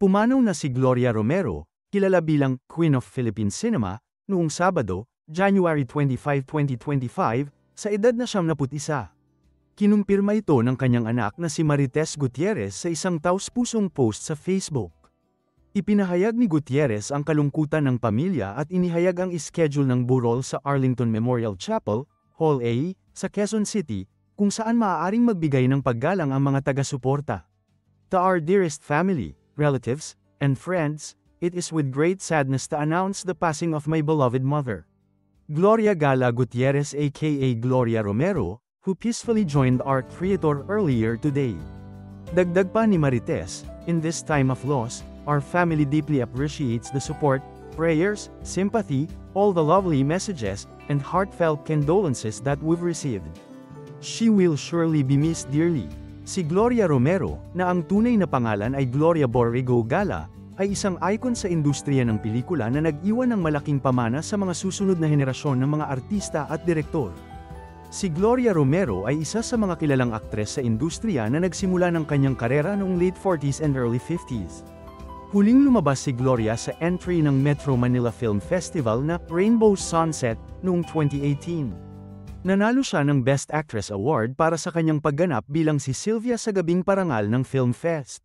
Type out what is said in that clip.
Pumanaw na si Gloria Romero, kilala bilang Queen of Philippine Cinema, noong Sabado, January 25, 2025, sa edad na 71. Kinumpirma ito ng kanyang anak na si Marites Gutierrez sa isang taus-pusong post sa Facebook. Ipinahayag ni Gutierrez ang kalungkutan ng pamilya at inihayag ang ischedule ng burol sa Arlington Memorial Chapel, Hall A, sa Quezon City, kung saan maaaring magbigay ng paggalang ang mga taga-suporta. To our dearest family, relatives, and friends, it is with great sadness to announce the passing of my beloved mother, Gloria Gala Gutierrez aka Gloria Romero, who peacefully joined our Creator earlier today. Dagdag pa ni Marites, in this time of loss, our family deeply appreciates the support, prayers, sympathy, all the lovely messages, and heartfelt condolences that we've received. She will surely be missed dearly. Si Gloria Romero, na ang tunay na pangalan ay Gloria Borrego Gala, ay isang icon sa industriya ng pelikula na nag-iwan ng malaking pamana sa mga susunod na henerasyon ng mga artista at direktor. Si Gloria Romero ay isa sa mga kilalang aktres sa industriya na nagsimula ng kanyang karera noong late 40s and early 50s. Huling lumabas si Gloria sa entry ng Metro Manila Film Festival na Rainbow Sunset noong 2018. Nanalo siya ng Best Actress Award para sa kanyang pagganap bilang si Sylvia sa gabing parangal ng Film Fest.